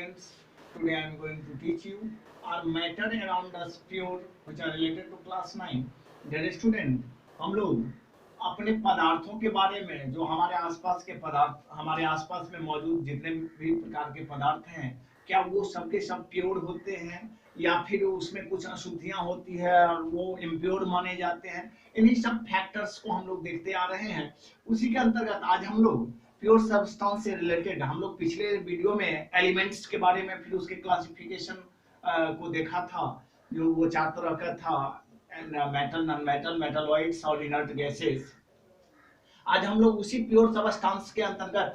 students, today I am going to teach you our matter around us pure which are related to class 9. Dear student, हम लोग अपने पदार्थों के बारे में जो हमारे आसपास के पदार्थ हमारे आसपास में मौजूद जितने भी प्रकार के पदार्थ हैं क्या वो सब के सब प्योर होते हैं या फिर उसमें कुछ अशुद्धियां होती है और वो इम्प्योर माने जाते हैं। इन्हीं सब फैक्टर्स को हम लोग देखते आ रहे हैं। उसी के अंतर्गत आज हम लोग प्योर सब्सटेंस से रिलेटेड हम लोग पिछले वीडियो में एलिमेंट्स के बारे में फिर उसके क्लासिफिकेशन को देखा था जो वो चार तरह का था, मेटल, नॉन मेटल, मेटलॉइड्स और इनर्ट गैसेस। आज हम लोग उसी प्योर सब्सटेंस के अंतर्गत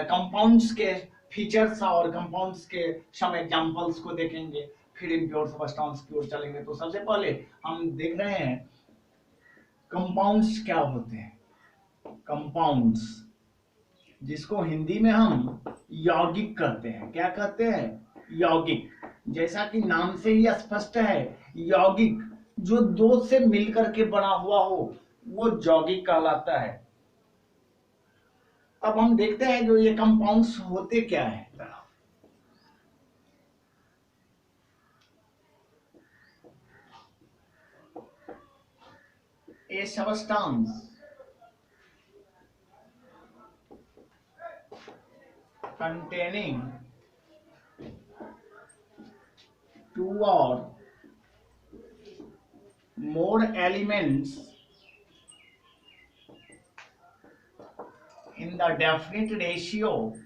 कंपाउंड्स के फीचर्स और कंपाउंड्स के सम एग्जांपल्स को देखेंगे, फिर इम्प्योर सब्सटेंस की ओर चलेंगे। तो सबसे पहले हम देख रहे हैं कंपाउंड्स क्या होते हैं। कंपाउंड्स जिसको हिंदी में हम यौगिक कहते हैं। क्या कहते हैं? यौगिक। जैसा कि नाम से ही स्पष्ट है, यौगिक जो दो से मिलकर के बना हुआ हो वो यौगिक कहलाता है। अब हम देखते हैं जो ये कंपाउंड्स होते क्या है। A substance containing two or more elements in the definite ratio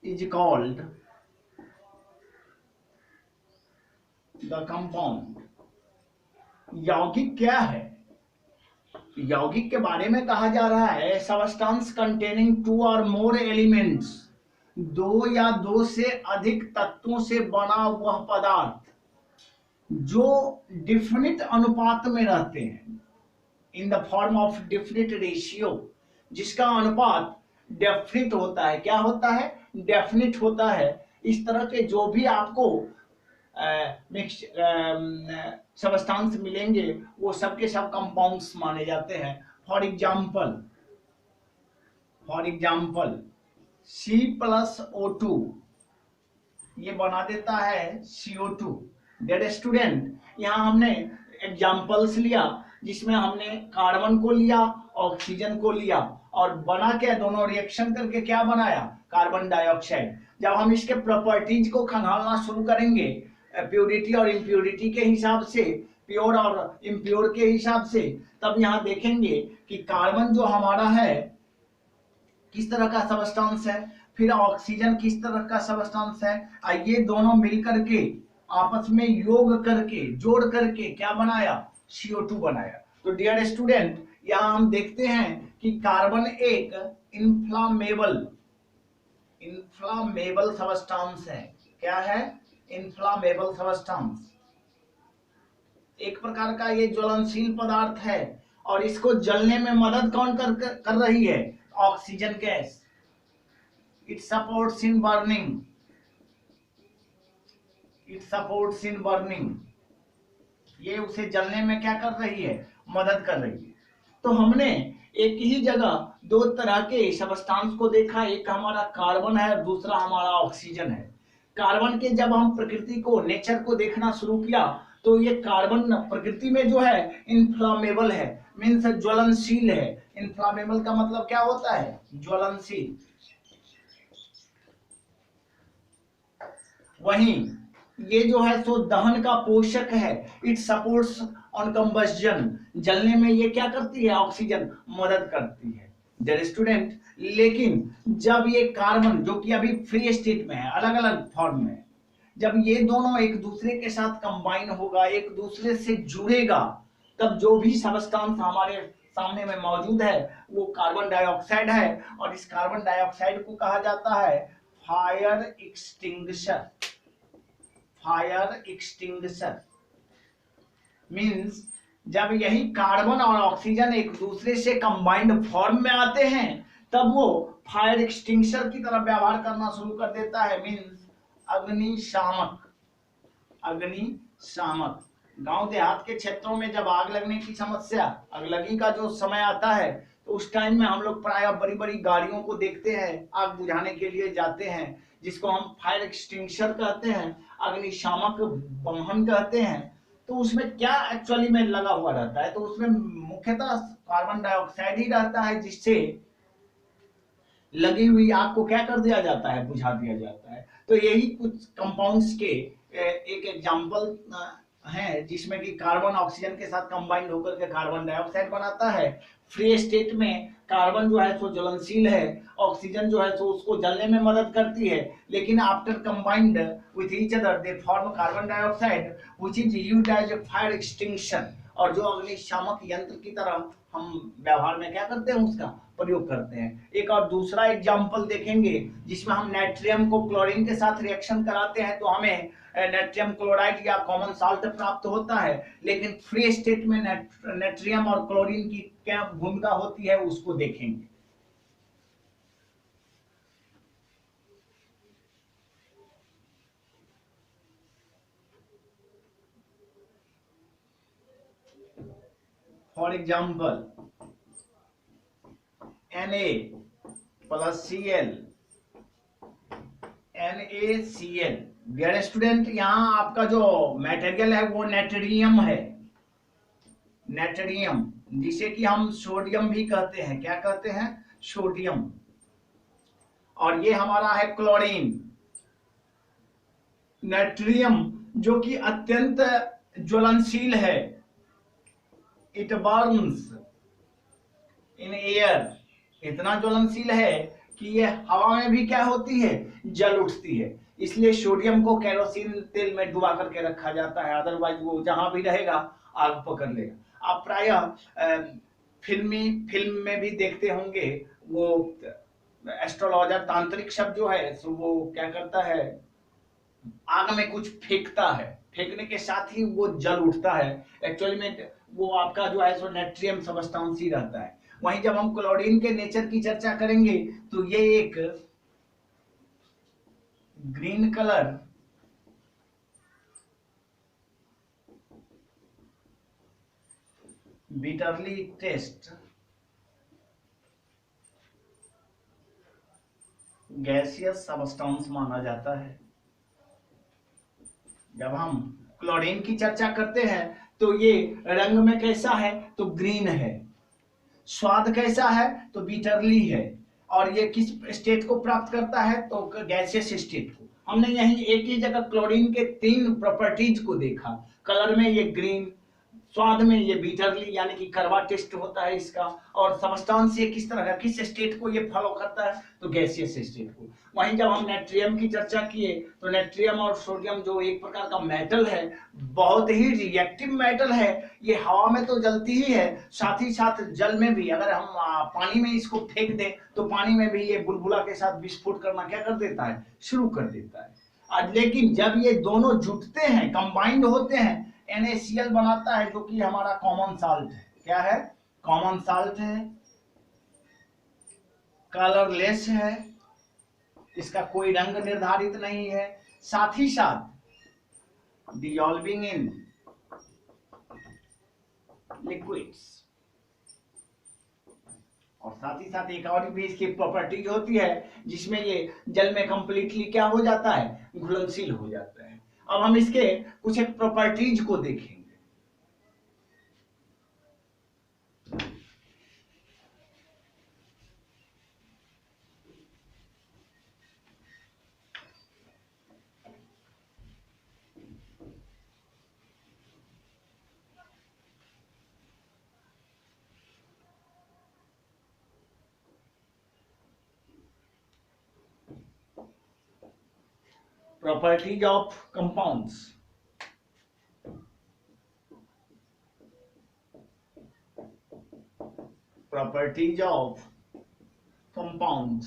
is called the compound। यौगिक क्या है? यौगिक के बारे में कहा जा रहा है सबस्टेंस कंटेनिंग टू और मोर एलिमेंट्स, दो या दो से अधिक तत्वों से बना हुआ पदार्थ जो डिफिनिट अनुपात में रहते हैं, in the form of definite ratio, जिसका अनुपात डेफिनिट होता है। क्या होता है? डेफिनिट होता है। इस तरह के जो भी आपको सबस्टेंस मिलेंगे वो सब के सब कंपाउंड्स माने जाते हैं। फॉर एग्जाम्पल C+O2 ये बना देता है CO2। डेयर स्टूडेंट, यहाँ हमने एग्जाम्पल्स लिया जिसमें हमने कार्बन को लिया, ऑक्सीजन को लिया और बना के दोनों रिएक्शन करके क्या बनाया? Carbon dioxide. जब हम इसके प्रॉपर्टीज को खंगालना शुरू करेंगे प्योरिटी और इम्प्योरिटी के हिसाब से, प्योर और इम्प्योर के हिसाब से, तब यहाँ देखेंगे कि कार्बन जो हमारा है किस तरह का सबस्टेंस है, फिर ऑक्सीजन किस तरह का सबस्टेंस है। ये दोनों मिलकर के आपस में योग करके जोड़ करके क्या बनाया? CO2 बनाया। तो डियर स्टूडेंट, यहाँ हम देखते हैं कि कार्बन एक इन्फ्लामेबल सबस्टेंस है। क्या है? Inflammable substance. एक प्रकार का ये ज्वलनशील पदार्थ है और इसको जलने में मदद कौन कर रही है? Oxygen gas. It supports in burning. ये उसे जलने में क्या कर रही है? मदद कर रही है। तो हमने एक ही जगह दो तरह के सबस्टेंस को देखा, एक हमारा कार्बन है और दूसरा हमारा ऑक्सीजन है। कार्बन के जब हम प्रकृति को, नेचर को देखना शुरू किया तो ये कार्बन प्रकृति में जो है इन्फ्लामेबल है, मीन्स ज्वलनशील है। इन्फ्लामेबल का मतलब क्या होता है? ज्वलनशील। वहीं ये जो है सो दहन का पोषक है। It supports on combustion. जलने में ये क्या करती है? ऑक्सीजन मदद करती है। डियर स्टूडेंट, लेकिन जब ये कार्बन जो कि अभी फ्री स्टेट में है, अलग अलग फॉर्म में, जब ये दोनों एक दूसरे के साथ कंबाइन होगा, एक दूसरे से जुड़ेगा, तब जो भी सबस्टेंस हमारे सामने में मौजूद है वो कार्बन डाइऑक्साइड है और इस कार्बन डाइऑक्साइड को कहा जाता है फायर एक्सटिंग्विशर। मीन्स जब यही कार्बन और ऑक्सीजन एक दूसरे से कंबाइंड फॉर्म में आते हैं तब वो फायर एक्सटिंग्विशर की तरह व्यवहार करना शुरू कर देता है। मीन्स अग्निशामक। गांव देहात के क्षेत्रों में जब आग लगने की समस्या, अगलगी का जो समय आता है, तो उस टाइम में हम लोग प्राय बड़ी बड़ी गाड़ियों को देखते हैं, आग बुझाने के लिए जाते हैं, जिसको हम फायर एक्सटिंग्विशर कहते हैं, अग्निशामक वाहन कहते हैं। तो उसमें क्या एक्चुअली में लगा हुआ रहता है, तो उसमें मुख्यतः कार्बन डाइऑक्साइड ही रहता है, जिससे लगी हुई आग को क्या कर दिया जाता है, बुझा दिया जाता है। तो यही कुछ कंपाउंड्स के एक एग्जांपल है, जिसमें कि कार्बन ऑक्सीजन के साथ कंबाइंड होकर के कार्बन डाइऑक्साइड बनाता है। फ्री स्टेट में कार्बन जो है सो ज्वलनशील है, ऑक्सीजन जो है सो उसको जलने में मदद करती है, लेकिन after combined with each other they form carbon dioxide which is used as a fire extinction, और जो अग्निशामक यंत्र की तरह हम व्यवहार में क्या करते हैं, उसका प्रयोग करते हैं। एक और दूसरा एग्जांपल देखेंगे, जिसमें हम नाइट्रियम को क्लोरीन के साथ रिएक्शन कराते हैं, तो हमें नाइट्रियम क्लोराइड या कॉमन साल्ट प्राप्त होता है। लेकिन फ्री स्टेट में नाइट्रियम और क्लोरीन की क्या भूमिका होती है, उसको देखेंगे। For example Na+Cl, NaCl। Dear student, यहाँ आपका जो मटेरियल है वो नेट्रियम है, नेट्रियम, जिसे कि हम सोडियम भी कहते हैं। क्या कहते हैं? सोडियम। और ये हमारा है क्लोरीन। नेट्रियम जो कि अत्यंत ज्वलनशील है, इट बर्न्स इन एयर, इतना ज्वलनशील है कि ये हवा में भी क्या होती है, जल उठती है। इसलिए सोडियम को केरोसिन तेल में डुबा करके रखा जाता है, अदरवाइज वो जहां भी रहेगा आग पकड़ लेगा। आप प्रायः फिल्म में भी देखते होंगे, वो एस्ट्रोलॉजर, तांत्रिक शब्द जो है सो वो क्या करता है, आग में कुछ फेंकता है, फेंकने के साथ ही वो जल उठता है। एक्चुअली में वो आपका जो है सो नेट्रियम सबस्टांस ही रहता है। वहीं जब हम क्लोरीन के नेचर की चर्चा करेंगे, तो ये एक green colour bitterly taste gaseous substance माना जाता है। जब हम क्लोरीन की चर्चा करते हैं, तो ये रंग में कैसा है, तो ग्रीन है। स्वाद कैसा है, तो बिटरली है। और ये किस स्टेट को प्राप्त करता है, तो गैसियस स्टेट को। हमने यही एक ही जगह क्लोरीन के 3 प्रॉपर्टीज को देखा। कलर में ये ग्रीन, स्वाद में ये बिटरली यानी कि कड़वा टेस्ट होता है इसका, और सबस्टांस ये किस तरह का, किस स्टेट को ये फॉलो करता है, तो गैसियस स्टेट को। वहीं जब हम नेट्रियम की चर्चा किए, तो नेट्रियम और सोडियम जो एक प्रकार का मेटल है, बहुत ही रिएक्टिव मेटल है। ये हवा में तो जलती ही है, साथ ही साथ जल में भी, अगर हम पानी में इसको फेंक दें, तो पानी में भी ये बुलबुला के साथ विस्फोट करना क्या कर देता है, शुरू कर देता है। लेकिन जब ये दोनों जुटते हैं, कंबाइंड होते हैं, NaCl बनाता है, जो कि हमारा कॉमन साल्ट है। क्या है? कॉमन साल्ट है, कलरलेस है, इसका कोई रंग निर्धारित नहीं है, साथ ही साथ डिसॉल्विंग इन लिक्विड्स, और साथ ही साथ एक और भी इसकी प्रॉपर्टी होती है, जिसमें ये जल में कंप्लीटली क्या हो जाता है, घुलनशील हो जाता है। अब हम इसके कुछ एक प्रॉपर्टीज को देखेंगे। Properties of compounds. Properties of compounds.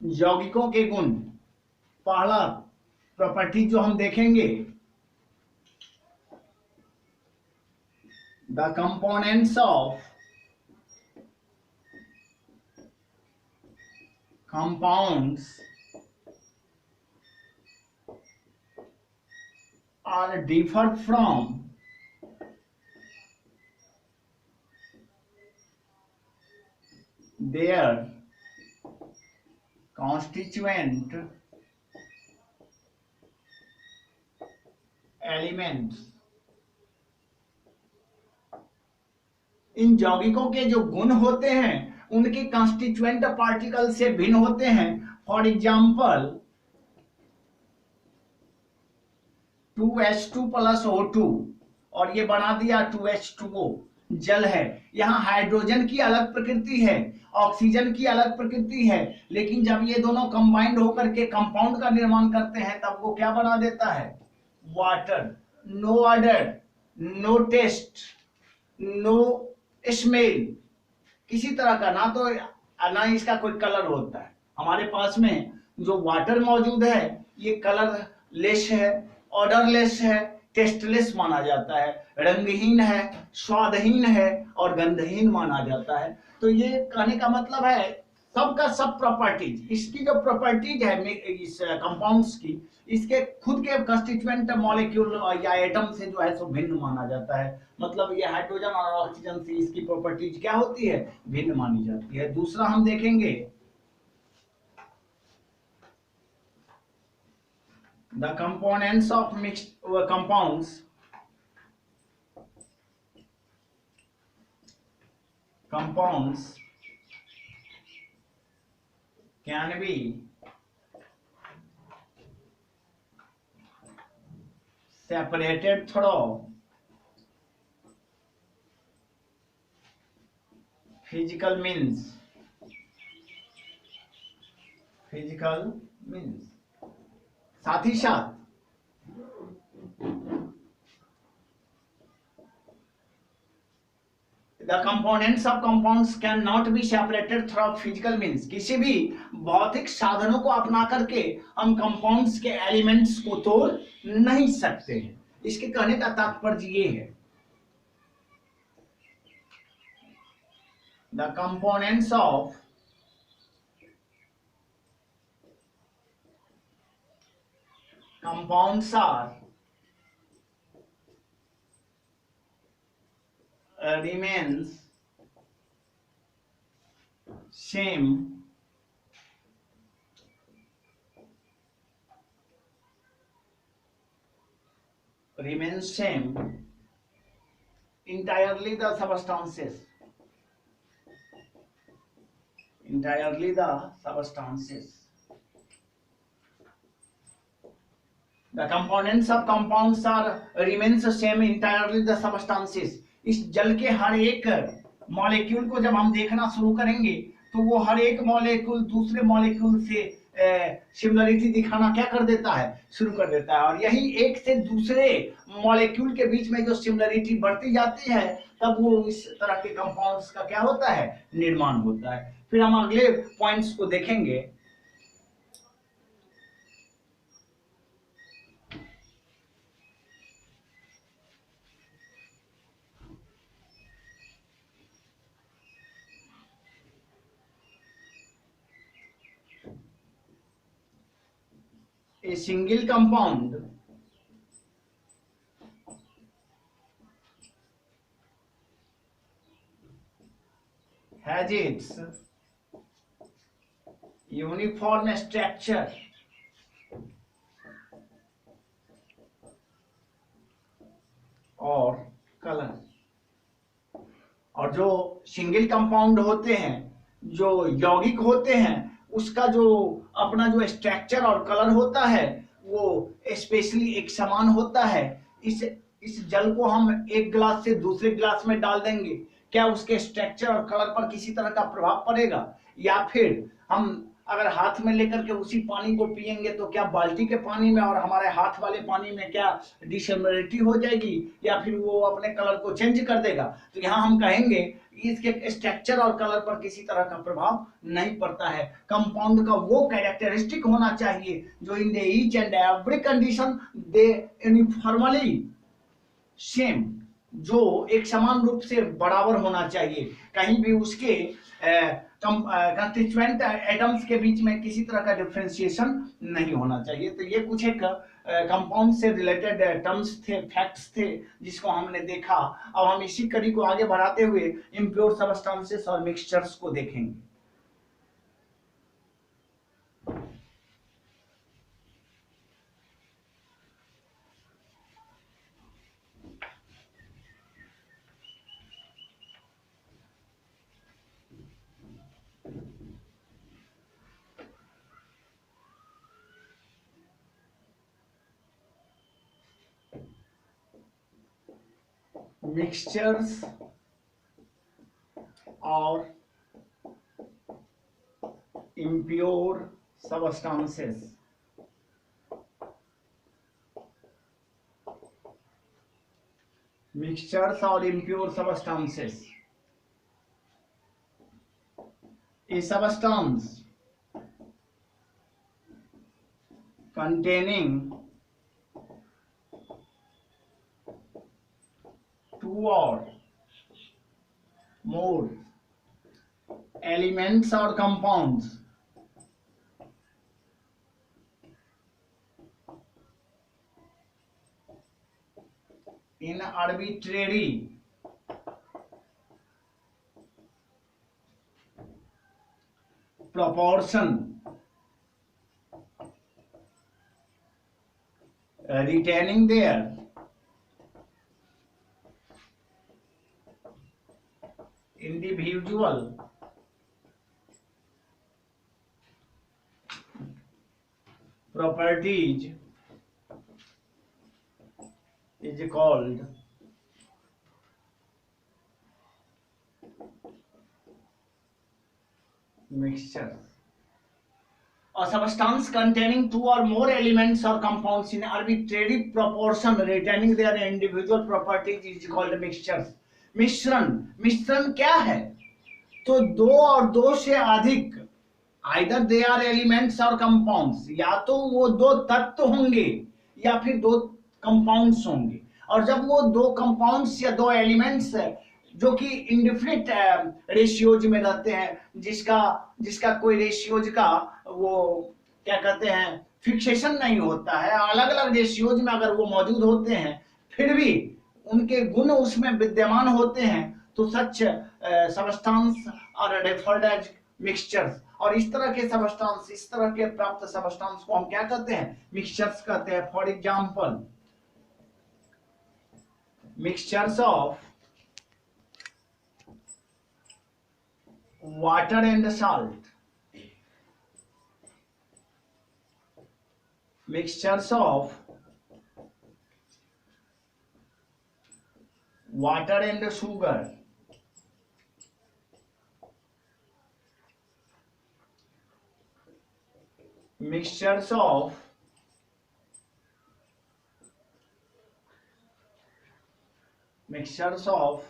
यौगिकों के गुण। पहला प्रॉपर्टी जो हम देखेंगे, the components of compounds are differ from their constituent elements। इन यौगिकों के जो गुण होते हैं उनके कंस्टिट्यूएंट पार्टिकल से भिन्न होते हैं। For example 2H2 plus O2 और ये बना दिया 2H2O, जल है। यहाँ हाइड्रोजन की अलग प्रकृति है, ऑक्सीजन की अलग प्रकृति है, लेकिन जब ये दोनों कंबाइंड होकर के कंपाउंड का निर्माण करते हैं तब वो क्या बना देता है? Water. No odour, no taste, no smell, किसी तरह का ना इसका कोई कलर होता है। हमारे पास में जो वाटर मौजूद है ये कलर लेस है, ऑर्डरलेस है, टेस्टलेस माना जाता है, रंगहीन है, स्वादहीन है और गंधहीन माना जाता है। तो ये कहने का मतलब है सबका सब प्रॉपर्टीज, इसकी जो प्रॉपर्टीज है इस कंपाउंड्स की, इसके खुद के कंस्टिट्यूएंट मॉलिक्यूल या एटम से जो है सो भिन्न माना जाता है। मतलब ये हाइड्रोजन और ऑक्सीजन से इसकी प्रॉपर्टीज क्या होती है? भिन्न मानी जाती है। दूसरा हम देखेंगे the components of mixed compounds can be separated through physical means। साथ ही साथ the components of compounds cannot be separated through physical means। किसी भी भौतिक साधनों को अपना करके हम कंपाउंड्स के एलिमेंट्स को तोड़ नहीं सकते हैं। इसके कहने का तात्पर्य ये है the components of compounds are remains same entirely the substances The components of compounds are remains same entirely the substances। इस जल के हर एक मॉलिक्यूल को जब हम देखना शुरू करेंगे तो वो हर एक मॉलिक्यूल दूसरे मॉलिक्यूल से सिमिलरिटी दिखाना क्या कर देता है? शुरू कर देता है। और यही एक से दूसरे मॉलिक्यूल के बीच में जो सिमिलरिटी बढ़ती जाती है तब वो इस तरह के कंपाउंड्स का क्या होता है? निर्माण होता है। फिर हम अगले पॉइंट्स को देखेंगे। A single compound has its uniform structure और कलर। और जो सिंगल कंपाउंड होते हैं, जो यौगिक होते हैं, उसका जो अपना जो स्ट्रक्चर और कलर होता है वो स्पेशली एक समान होता है। इस जल को हम एक गिलास से दूसरे गिलास में डाल देंगे, क्या उसके स्ट्रक्चर और कलर पर किसी तरह का प्रभाव पड़ेगा? या फिर हम अगर हाथ में लेकर के उसी पानी को पिएंगे तो क्या बाल्टी के पानी में और हमारे हाथ वाले पानी में क्या डिसिमिलरिटी हो जाएगी या फिर वो अपने कलर को चेंज कर देगा? तो यहाँ हम कहेंगे इसके स्ट्रक्चर और कलर पर किसी तरह का प्रभाव नहीं पड़ता है। कंपाउंड का वो कैरेक्टरिस्टिक होना चाहिए जो in the each and every condition they uniformly same, जो एक समान रूप से बराबर होना चाहिए। कहीं भी उसके कंस्टिट्यूएंट एटम्स के बीच में किसी तरह का डिफरेंशिएशन नहीं होना चाहिए। तो ये कुछ एक कंपाउंड से रिलेटेड टर्म्स थे, फैक्ट्स थे, जिसको हमने देखा। अब हम इसी कड़ी को आगे बढ़ाते हुए इम्प्योर सबस्टेंसेस और मिक्सचर्स को देखेंगे। मिक्सचर्स और impure substances। मिक्सचर्स और impure substances। A substance containing two or more elements or compounds in arbitrary proportion, retaining their individual properties is called mixture. A substance containing two or more elements or compounds in arbitrary proportion retaining their individual properties is called mixtures. मिश्रण क्या है? तो दो और दो से अधिक, either they are elements or compounds, या तो वो दो तत्व होंगे या फिर दो कंपाउंड्स होंगे। और जब वो दो कंपाउंड्स या दो एलिमेंट्स जो कि इंडिफिनिट रेशियोज में रहते हैं, जिसका कोई रेशियोज का वो क्या कहते हैं फिक्सेशन नहीं होता है, अलग अलग रेशियोज में अगर वो मौजूद होते हैं फिर भी उनके गुण उसमें विद्यमान होते हैं, तो such substance are referred as mixtures. और इस तरह के सबस्टेंस, इस तरह के प्राप्त सबस्टेंस को हम क्या कहते हैं? मिक्सचर्स कहते हैं। For example, mixtures of water and salt, mixtures of water and sugar, mixtures of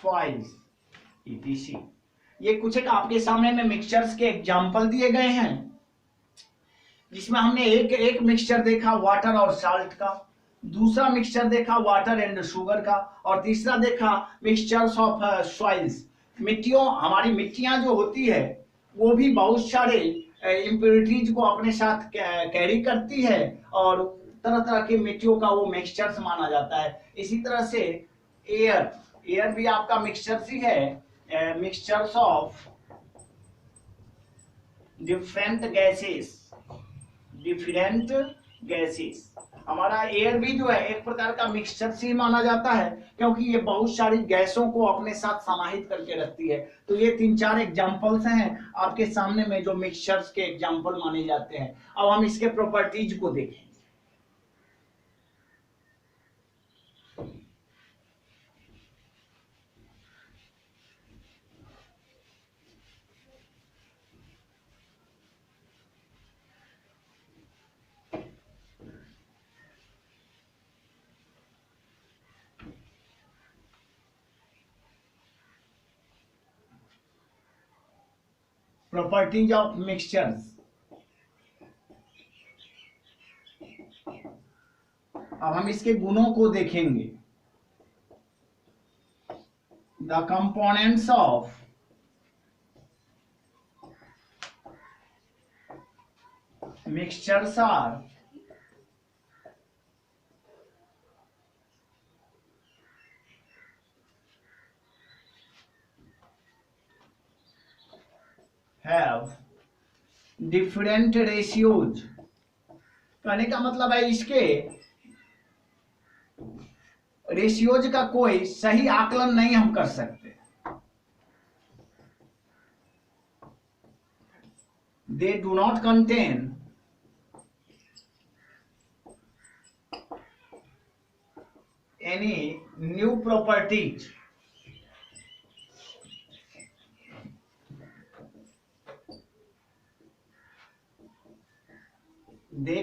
foils etc। ये कुछ एक आपके सामने में मिक्सचर्स के एग्जाम्पल दिए गए हैं, जिसमें हमने एक मिक्सचर देखा वाटर और साल्ट का, दूसरा मिक्सचर देखा वाटर एंड शुगर का, और तीसरा देखा मिक्सचर्स ऑफ सॉइल्स। हमारी मिट्टियां जो होती है वो भी बहुत सारे इम्प्योरिटीज को अपने साथ कैरी करती है, और तरह तरह की मिट्टियों का वो मिक्सचर्स माना जाता है। इसी तरह से एयर भी आपका मिक्सचर्स ही है। Mixtures of different gases. हमारा एयर भी जो है एक प्रकार का मिक्सचर ही माना जाता है, क्योंकि ये बहुत सारी गैसों को अपने साथ समाहित करके रखती है। तो ये 3-4 एग्जांपल्स हैं आपके सामने में जो मिक्सचर्स के एग्जांपल माने जाते हैं। अब हम इसके प्रॉपर्टीज को देखें। Properties of mixtures. अब हम इसके गुणों को देखेंगे। The components of mixtures are have different ratios. कहने का मतलब है इसके रेशियोज का कोई सही आकलन नहीं हम कर सकते। They do not contain any new properties they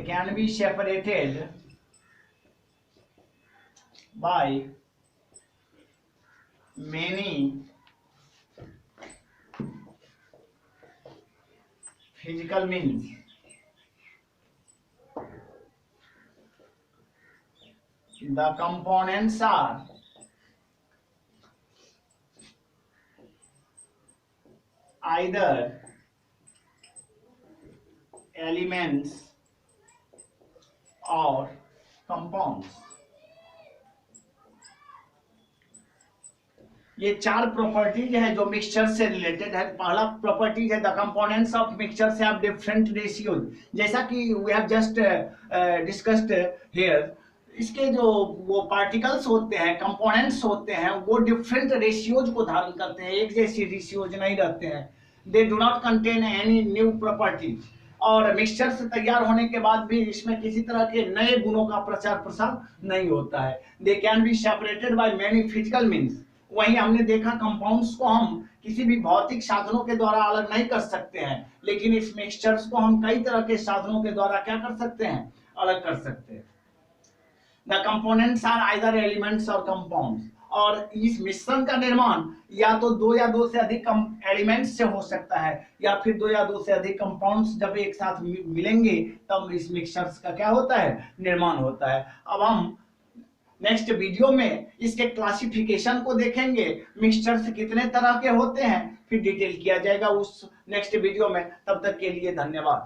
can be separated by many physical means। The components are either elements or compounds। ये चार प्रॉपर्टीज है जो मिक्सचर से रिलेटेड है। पहला प्रॉपर्टीज है the components of mixtures have different ratios, जैसा कि we have just discussed here. इसके जो वो पार्टिकल्स होते हैं, कंपोनेंट्स होते हैं, वो डिफरेंट रेशियोज को धारण करते हैं, एक जैसी रेशियोज नहीं रहते हैं। They do not contain any new properties, और मिक्सचर से तैयार होने के बाद भी इसमें किसी तरह के नए गुणों का प्रचार प्रसार नहीं होता है। They can be separated by many physical means. वहीं हमने देखा कंपाउंड्स को हम किसी भी भौतिक साधनों के द्वारा अलग नहीं कर सकते हैं, लेकिन इस मिक्सचर्स को हम कई तरह के साधनों के द्वारा क्या कर सकते हैं, अलग कर सकते हैं। The components are either elements or compounds, और इस मिश्रण का निर्माण या तो दो या दो से अधिक एलिमेंट्स से हो सकता है, या फिर दो या दो से अधिक कंपाउंड्स जब एक साथ मिलेंगे तब इस मिक्सचर्स का क्या होता है, निर्माण होता है। अब हम नेक्स्ट वीडियो में इसके क्लासिफिकेशन को देखेंगे, मिक्सचर्स कितने तरह के होते हैं, फिर डिटेल किया जाएगा उस नेक्स्ट वीडियो में। तब तक के लिए धन्यवाद।